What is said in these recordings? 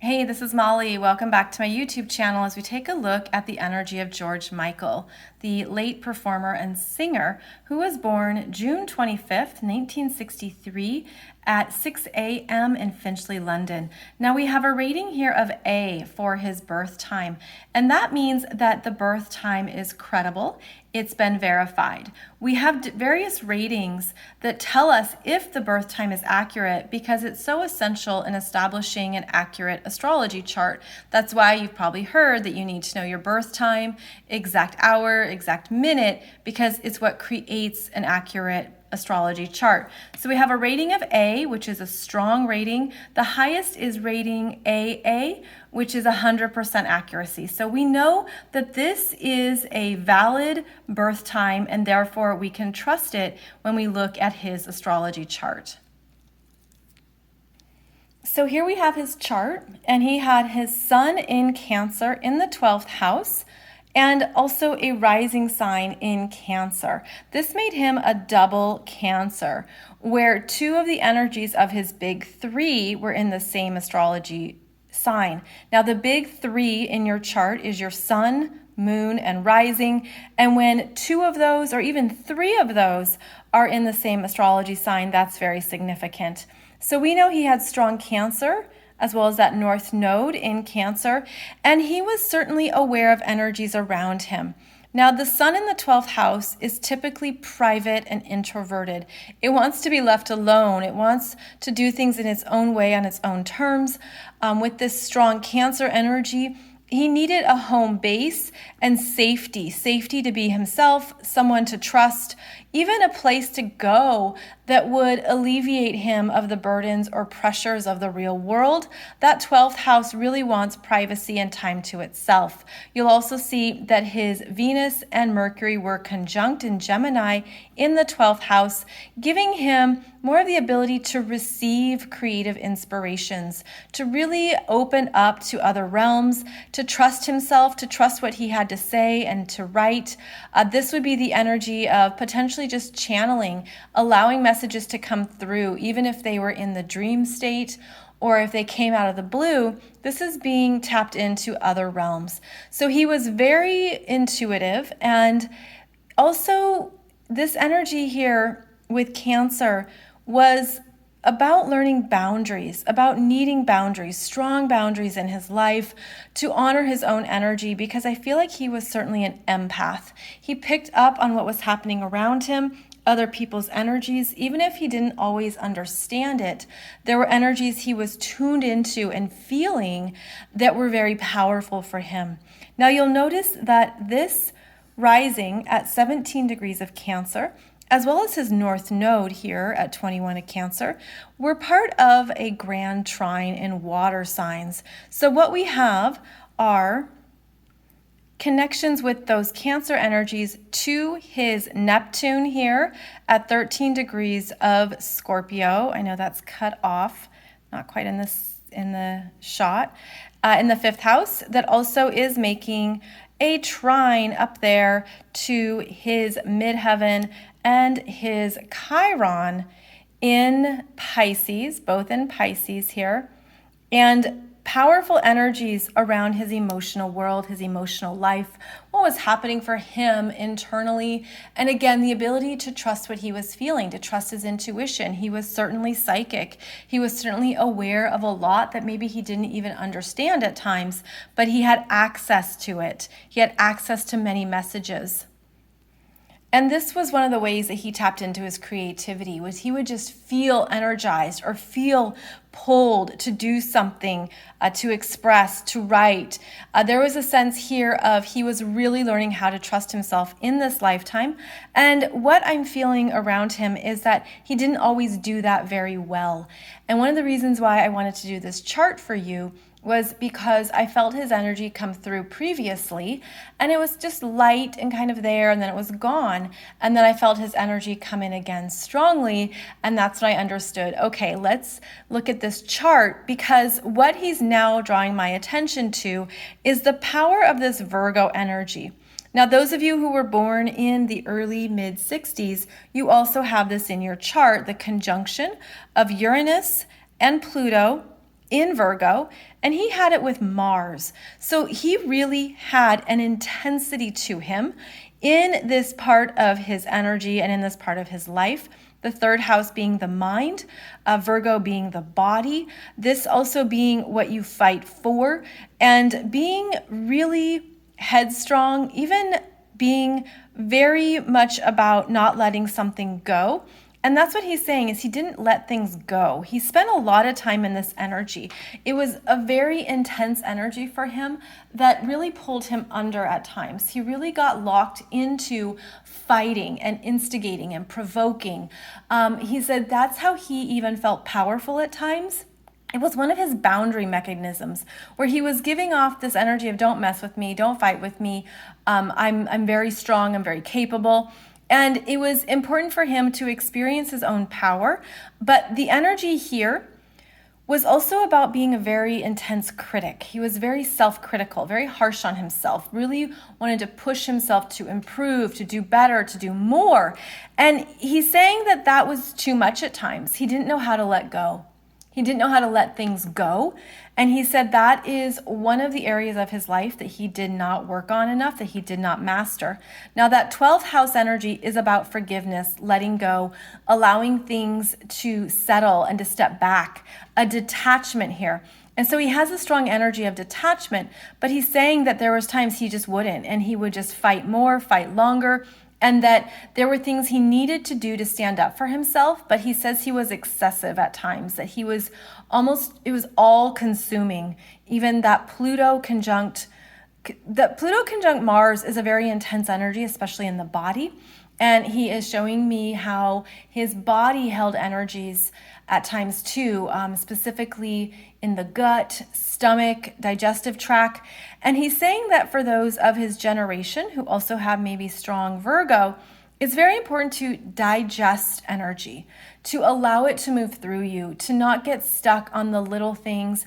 Hey, this is Molly. Welcome back to my YouTube channel as we take a look at the energy of George Michael, the late performer and singer who was born June 25th, 1963 at 6 a.m. in Finchley, London. Now we have a rating here of A for his birth time, and that means that the birth time is credible. It's been verified. We have various ratings that tell us if the birth time is accurate because it's so essential in establishing an accurate astrology chart. That's why you've probably heard that you need to know your birth time, exact hour, exact minute, because it's what creates an accurate astrology chart. So we have a rating of A, which is a strong rating. The highest is rating AA, which is 100% accuracy. So we know that this is a valid birth time, and therefore we can trust it when we look at his astrology chart. So here we have his chart, and he had his sun in Cancer in the 12th house, and also a rising sign in Cancer. This made him a double Cancer, where two of the energies of his big three were in the same astrology sign. Now, the big three in your chart is your sun, moon, and rising. And when two of those, or even three of those, are in the same astrology sign, that's very significant. So we know he had strong Cancer, as well as that North Node in Cancer, and he was certainly aware of energies around him. Now, the sun in the 12th house is typically private and introverted. It wants to be left alone. It wants to do things in its own way, on its own terms. With this strong Cancer energy, he needed a home base and safety to be himself, someone to trust, even a place to go that would alleviate him of the burdens or pressures of the real world. That 12th house really wants privacy and time to itself. You'll also see that his Venus and Mercury were conjunct in Gemini in the 12th house, giving him more of the ability to receive creative inspirations, to really open up to other realms, to trust himself, to trust what he had to say and to write. This would be the energy of potentially just channeling, allowing messages to come through, even if they were in the dream state or if they came out of the blue. This is being tapped into other realms. So he was very intuitive, and also this energy here with Cancer was about learning boundaries, about needing boundaries, strong boundaries in his life to honor his own energy, because I feel like he was certainly an empath. He picked up on what was happening around him, other people's energies, even if he didn't always understand it. There were energies he was tuned into and feeling that were very powerful for him. Now you'll notice that this rising at 17 degrees of Cancer, as well as his North Node here at 21 of Cancer, were part of a grand trine in water signs. So what we have are connections with those Cancer energies to his Neptune here at 13 degrees of Scorpio. I know that's cut off, not quite in the shot. In the 5th house, that also is making a trine up there to his midheaven and his Chiron in Pisces, both in Pisces here, and powerful energies around his emotional world, his emotional life, what was happening for him internally, and again, the ability to trust what he was feeling, to trust his intuition. He was certainly psychic. He was certainly aware of a lot that maybe he didn't even understand at times, but he had access to it. He had access to many messages. And this was one of the ways that he tapped into his creativity, was he would just feel energized or feel pulled to do something, to express, to write. There was a sense here of he was really learning how to trust himself in this lifetime. And what I'm feeling around him is that he didn't always do that very well. And one of the reasons why I wanted to do this chart for you was because I felt his energy come through previously, and it was just light and kind of there, and then it was gone. And then I felt his energy come in again strongly, and that's when I understood, okay, let's look at this chart, because what he's now drawing my attention to is the power of this Virgo energy. Now, those of you who were born in the early mid-60s, you also have this in your chart, the conjunction of Uranus and Pluto in Virgo, and he had it with Mars. So he really had an intensity to him in this part of his energy and in this part of his life. The third house being the mind, Virgo being the body, this also being what you fight for, and being really headstrong, even being very much about not letting something go. And that's what he's saying, is he didn't let things go. He spent a lot of time in this energy. It was a very intense energy for him that really pulled him under at times. He really got locked into fighting and instigating and provoking. He said that's how he even felt powerful at times. It was one of his boundary mechanisms where he was giving off this energy of don't mess with me, don't fight with me. I'm very strong, I'm very capable. And it was important for him to experience his own power. But the energy here was also about being a very intense critic. He was very self-critical, very harsh on himself, really wanted to push himself to improve, to do better, to do more. And he's saying that that was too much at times. He didn't know how to let go. He didn't know how to let things go. And he said that is one of the areas of his life that he did not work on enough, that he did not master. Now that 12th house energy is about forgiveness, letting go, allowing things to settle and to step back, a detachment here. And so he has a strong energy of detachment, but he's saying that there was times he just wouldn't, and he would just fight more, fight longer, and that there were things he needed to do to stand up for himself, but he says he was excessive at times, that he was almost, it was all consuming. Even that Pluto conjunct Mars is a very intense energy, especially in the body. And he is showing me how his body held energies at times too, specifically in the gut, stomach, digestive tract. And he's saying that for those of his generation who also have maybe strong Virgo, it's very important to digest energy, to allow it to move through you, to not get stuck on the little things.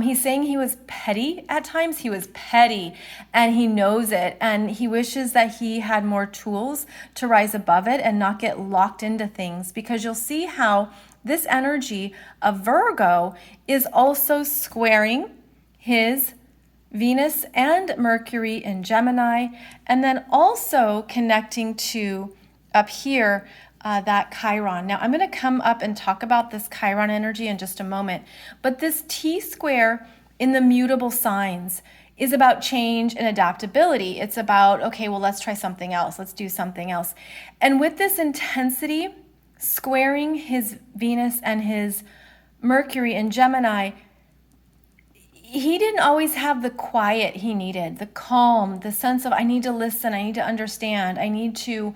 He's saying he was petty at times. He was petty and he knows it. And he wishes that he had more tools to rise above it and not get locked into things, because you'll see how this energy of Virgo is also squaring his Venus and Mercury in Gemini, and then also connecting to up here that Chiron. Now I'm going to come up and talk about this Chiron energy in just a moment, but this T square in the mutable signs is about change and adaptability. It's about, okay, well, let's try something else. Let's do something else. And with this intensity squaring his Venus and his Mercury in Gemini, he didn't always have the quiet he needed, the calm, the sense of I need to listen, I need to understand, I need to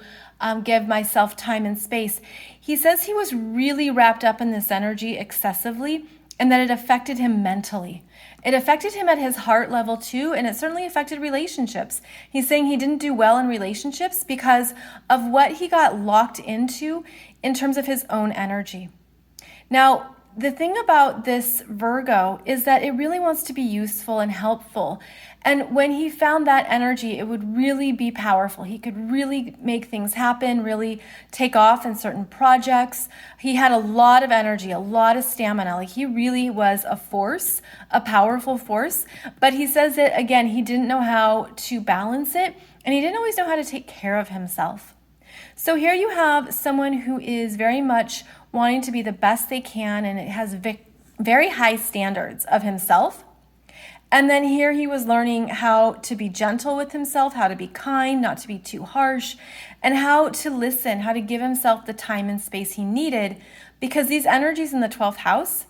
give myself time and space. He says he was really wrapped up in this energy excessively, and that it affected him mentally. It affected him at his heart level too, and it certainly affected relationships. He's saying he didn't do well in relationships because of what he got locked into in terms of his own energy. Now, the thing about this Virgo is that it really wants to be useful and helpful. And when he found that energy, it would really be powerful. He could really make things happen, really take off in certain projects. He had a lot of energy, a lot of stamina. Like, he really was a force, a powerful force. But he says that, again, he didn't know how to balance it, and he didn't always know how to take care of himself. So here you have someone who is very much wanting to be the best they can, and it has very high standards of himself. And then here he was learning how to be gentle with himself, how to be kind, not to be too harsh, and how to listen, how to give himself the time and space he needed, because these energies in the 12th house,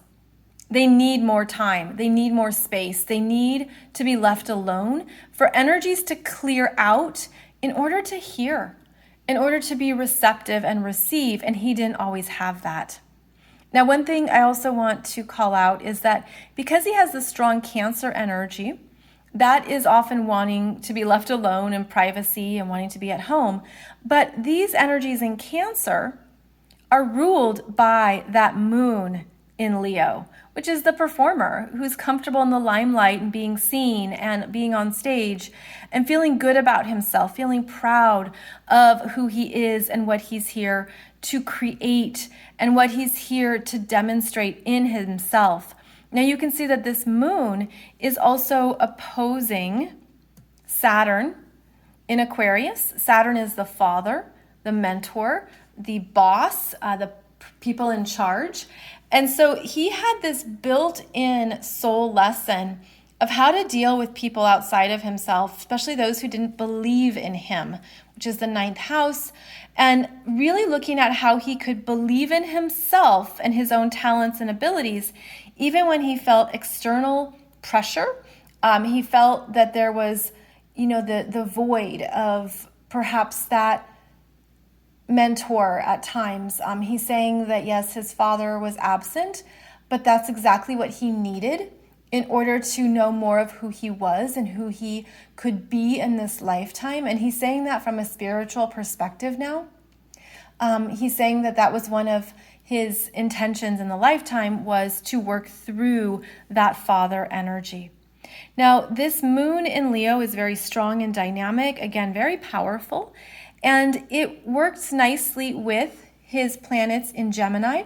they need more time, they need more space, they need to be left alone for energies to clear out in order to hear, in order to be receptive and receive, and he didn't always have that. Now, one thing I also want to call out is that because he has the strong Cancer energy, that is often wanting to be left alone in privacy and wanting to be at home. But these energies in Cancer are ruled by that moon in Leo, which is the performer who's comfortable in the limelight and being seen and being on stage and feeling good about himself, feeling proud of who he is and what he's here to create and what he's here to demonstrate in himself. Now you can see that this moon is also opposing Saturn in Aquarius. Saturn is the father, the mentor, the boss, the people in charge. And so he had this built-in soul lesson of how to deal with people outside of himself, especially those who didn't believe in him, which is the 9th house, and really looking at how he could believe in himself and his own talents and abilities, even when he felt external pressure. He felt that there was, the void of perhaps that mentor at times. He's saying that, yes, his father was absent, but that's exactly what he needed in order to know more of who he was and who he could be in this lifetime. And he's saying that from a spiritual perspective now. He's saying that that was one of his intentions in the lifetime, was to work through that father energy. Now, this moon in Leo is very strong and dynamic, again, very powerful, and it works nicely with his planets in Gemini,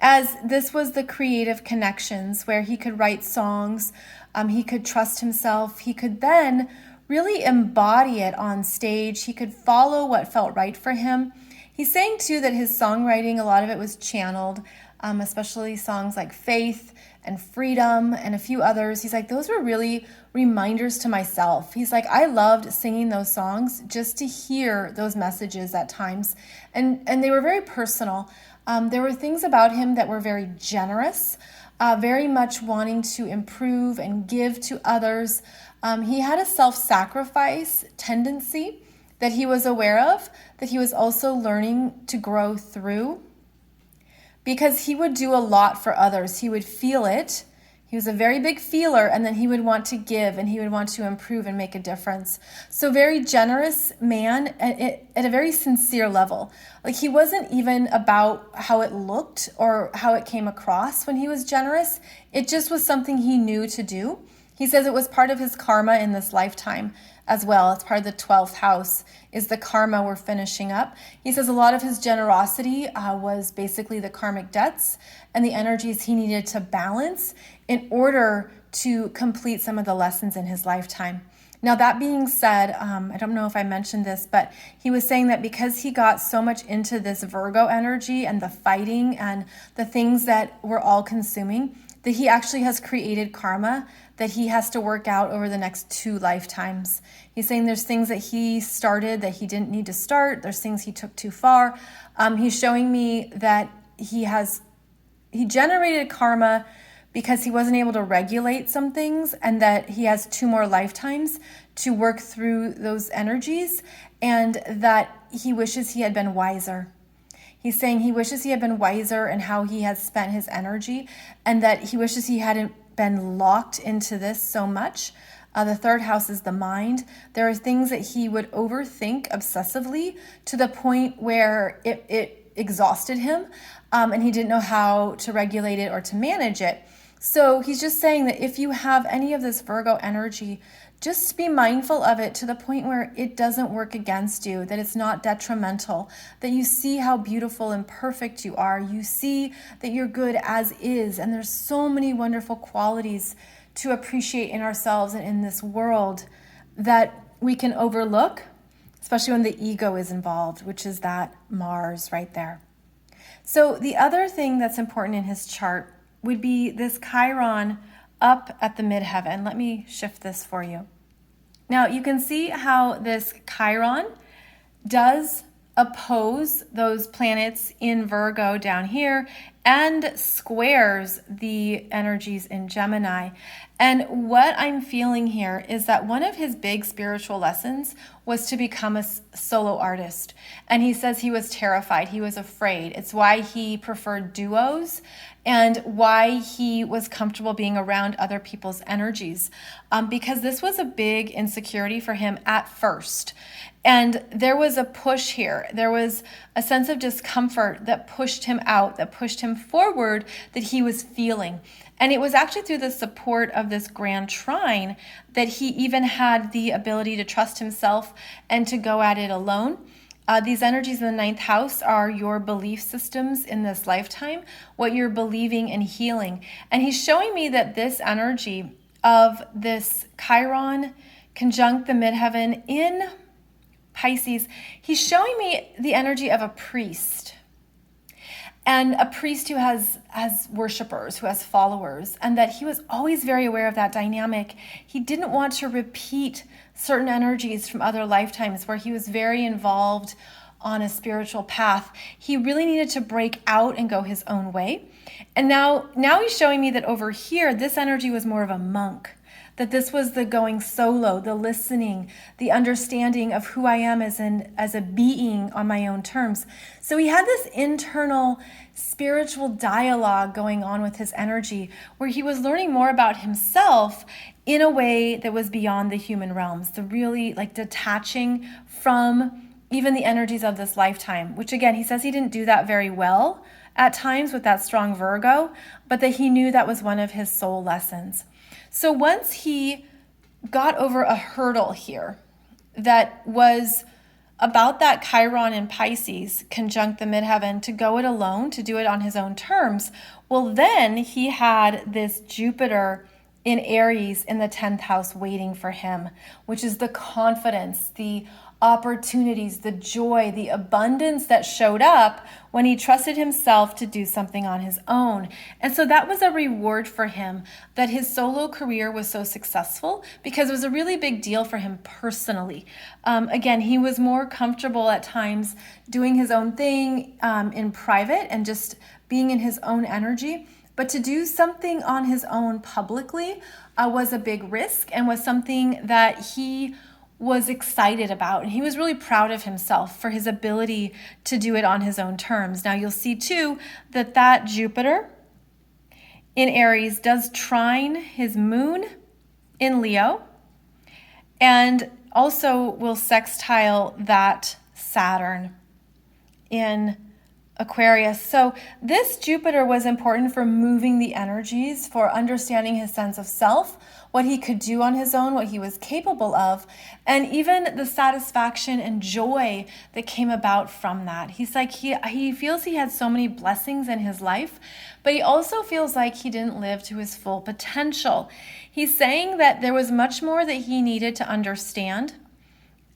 as this was the creative connections where he could write songs, he could trust himself, he could then really embody it on stage, he could follow what felt right for him. He's saying too that his songwriting, a lot of it was channeled, especially songs like Faith and Freedom and a few others. He's like, those were really reminders to myself. He's like, I loved singing those songs just to hear those messages at times. And they were very personal. There were things about him that were very generous, very much wanting to improve and give to others. He had a self-sacrifice tendency that he was aware of, that he was also learning to grow through, because he would do a lot for others. He would feel it. He was a very big feeler, and then he would want to give, and he would want to improve and make a difference. So very generous man at a very sincere level. Like, he wasn't even about how it looked or how it came across when he was generous. It just was something he knew to do. He says it was part of his karma in this lifetime as well. It's part of the 12th house, is the karma we're finishing up. He says a lot of his generosity was basically the karmic debts and the energies he needed to balance in order to complete some of the lessons in his lifetime. Now, that being said, I don't know if I mentioned this, but he was saying that because he got so much into this Virgo energy and the fighting and the things that were all consuming, that he actually has created karma that he has to work out over the next 2 lifetimes. He's saying there's things that he started that he didn't need to start. There's things he took too far. He's showing me that he generated karma because he wasn't able to regulate some things, and that he has 2 more lifetimes to work through those energies, and that he wishes he had been wiser. He's saying he wishes he had been wiser in how he has spent his energy, and that he wishes he hadn't been locked into this so much. The 3rd house is the mind. There are things that he would overthink obsessively to the point where it exhausted him, and he didn't know how to regulate it or to manage it. So he's just saying that if you have any of this Virgo energy, just be mindful of it to the point where it doesn't work against you, that it's not detrimental, that you see how beautiful and perfect you are. You see that you're good as is, and there's so many wonderful qualities to appreciate in ourselves and in this world that we can overlook, especially when the ego is involved, which is that Mars right there. So the other thing that's important in his chart would be this Chiron up at the midheaven. Let me shift this for you. Now, you can see how this Chiron does oppose those planets in Virgo down here and squares the energies in Gemini. And what I'm feeling here is that one of his big spiritual lessons was to become a solo artist. And he says he was terrified. He was afraid. It's why he preferred duos and why he was comfortable being around other people's energies, because this was a big insecurity for him at first. And there was a push here. There was a sense of discomfort that pushed him out, that pushed him forward, that he was feeling. And it was actually through the support of this grand trine that he even had the ability to trust himself and to go at it alone. These energies in the ninth house are your belief systems in this lifetime, what you're believing and healing. And he's showing me that this energy of this Chiron conjunct the midheaven in Pisces, he's showing me the energy of a priest. And a priest who has worshipers, who has followers, and that he was always very aware of that dynamic. He didn't want to repeat certain energies from other lifetimes where he was very involved on a spiritual path. He really needed to break out and go his own way. And now he's showing me that over here, this energy was more of a monk, that this was the going solo, the listening, the understanding of who I am as a being on my own terms. So he had this internal spiritual dialogue going on with his energy where he was learning more about himself in a way that was beyond the human realms, the really like detaching from even the energies of this lifetime, which again, he says he didn't do that very well at times with that strong Virgo, but that he knew that was one of his soul lessons. So once he got over a hurdle here that was about that Chiron in Pisces conjunct the midheaven, to go it alone, to do it on his own terms, well, then he had this Jupiter in Aries in the 10th house waiting for him, which is the confidence, the opportunities, the joy, the abundance that showed up when he trusted himself to do something on his own. And so that was a reward for him, that his solo career was so successful, because it was a really big deal for him personally. Again, he was more comfortable at times doing his own thing in private and just being in his own energy. But to do something on his own publicly was a big risk and was something that he was excited about. And he was really proud of himself for his ability to do it on his own terms. Now you'll see too that Jupiter in Aries does trine his moon in Leo, and also will sextile that Saturn in Aquarius. So this Jupiter was important for moving the energies, for understanding his sense of self, what he could do on his own, what he was capable of, and even the satisfaction and joy that came about from that. He's like, he feels he had so many blessings in his life, but he also feels like he didn't live to his full potential. He's saying that there was much more that he needed to understand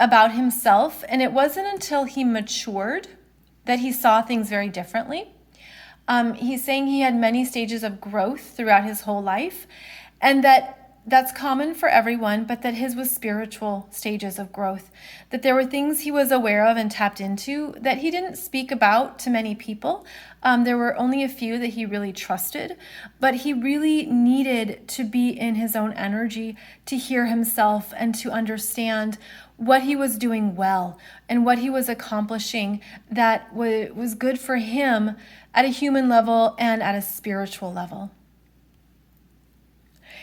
about himself, and it wasn't until he matured that he saw things very differently. He's saying he had many stages of growth throughout his whole life, and that's common for everyone, but that his was spiritual stages of growth, that there were things he was aware of and tapped into that he didn't speak about to many people. There were only a few that he really trusted, but he really needed to be in his own energy to hear himself and to understand what he was doing well and what he was accomplishing that was good for him at a human level and at a spiritual level.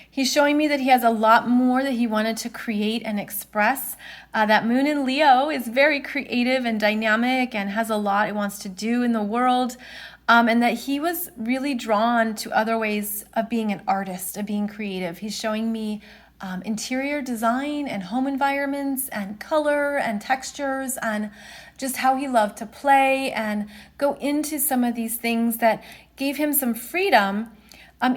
He's showing me that he has a lot more that he wanted to create and express. That moon in Leo is very creative and dynamic and has a lot it wants to do in the world. And that he was really drawn to other ways of being an artist, of being creative. He's showing me interior design and home environments and color and textures and just how he loved to play and go into some of these things that gave him some freedom,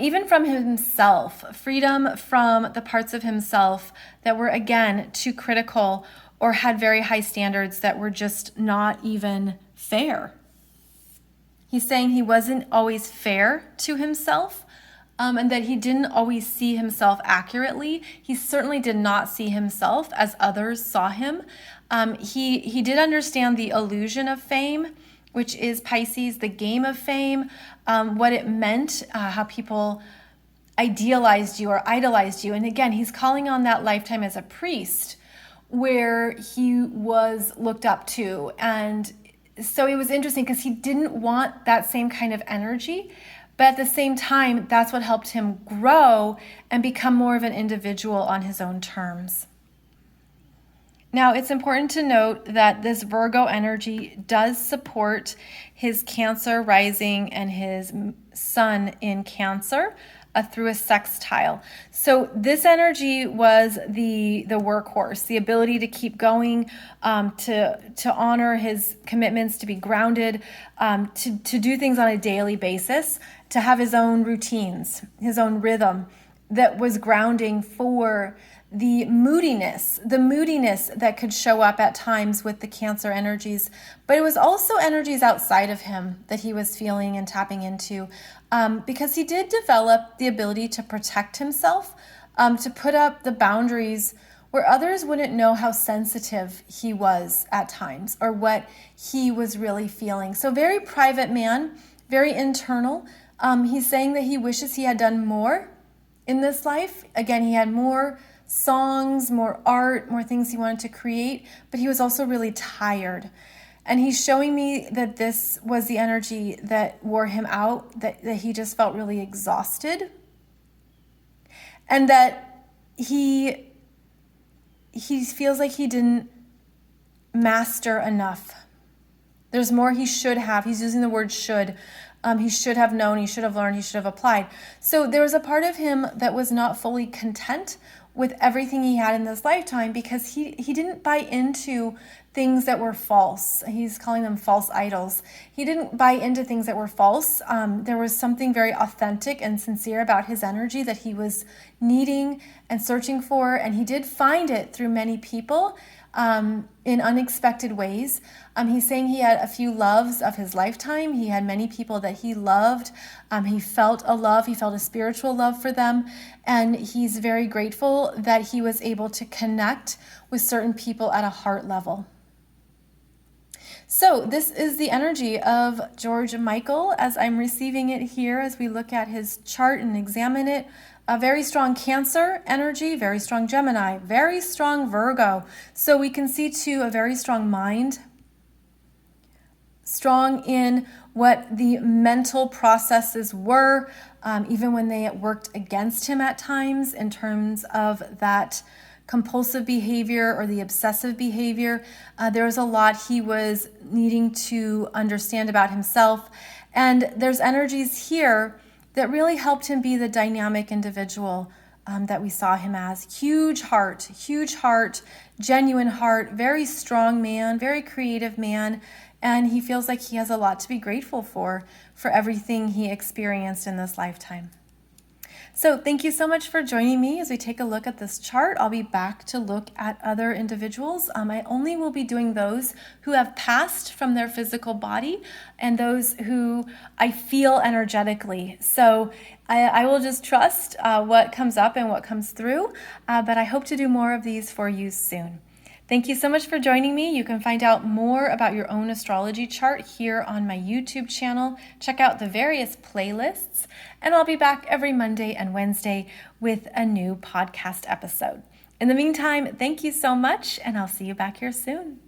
even from himself, freedom from the parts of himself that were, again, too critical or had very high standards that were just not even fair. He's saying he wasn't always fair to himself, and that he didn't always see himself accurately. He certainly did not see himself as others saw him. He did understand the illusion of fame, which is Pisces, the game of fame, what it meant, how people idealized you or idolized you. And again, he's calling on that lifetime as a priest where he was looked up to. And so it was interesting because he didn't want that same kind of energy. But at the same time, that's what helped him grow and become more of an individual on his own terms. Now, it's important to note that this Virgo energy does support his Cancer rising and his sun in Cancer. through a sextile. So this energy was the workhorse, the ability to keep going, to honor his commitments, to be grounded, to do things on a daily basis, to have his own routines, his own rhythm that was grounding for the moodiness that could show up at times with the Cancer energies. But it was also energies outside of him that he was feeling and tapping into, because he did develop the ability to protect himself, to put up the boundaries where others wouldn't know how sensitive he was at times or what he was really feeling. So very private man, very internal. He's saying that he wishes he had done more in this life. Again, he had more songs, more art, more things he wanted to create, but he was also really tired. And he's showing me that this was the energy that wore him out, that he just felt really exhausted, and that he feels like he didn't master enough. There's more he should have. He's using the word should. He should have known, he should have learned, he should have applied. So there was a part of him that was not fully content with everything he had in this lifetime, because he didn't buy into things that were false. He's calling them false idols. He didn't buy into things that were false. There was something very authentic and sincere about his energy that he was needing and searching for, and he did find it through many people, in unexpected ways. He's saying he had a few loves of his lifetime. He had many people that he loved. He felt a love. He felt a spiritual love for them. And he's very grateful that he was able to connect with certain people at a heart level. So this is the energy of George Michael as I'm receiving it here as we look at his chart and examine it. A very strong Cancer energy, very strong Gemini, very strong Virgo. So we can see too a very strong mind, strong in what the mental processes were, even when they worked against him at times in terms of that compulsive behavior or the obsessive behavior. There was a lot he was needing to understand about himself. And there's energies here that really helped him be the dynamic individual that we saw him as. Huge heart, genuine heart, very strong man, very creative man. And he feels like he has a lot to be grateful for everything he experienced in this lifetime. So thank you so much for joining me as we take a look at this chart. I'll be back to look at other individuals. I only will be doing those who have passed from their physical body and those who I feel energetically. So I will just trust what comes up and what comes through, but I hope to do more of these for you soon. Thank you so much for joining me. You can find out more about your own astrology chart here on my YouTube channel. Check out the various playlists, and I'll be back every Monday and Wednesday with a new podcast episode. In the meantime, thank you so much, and I'll see you back here soon.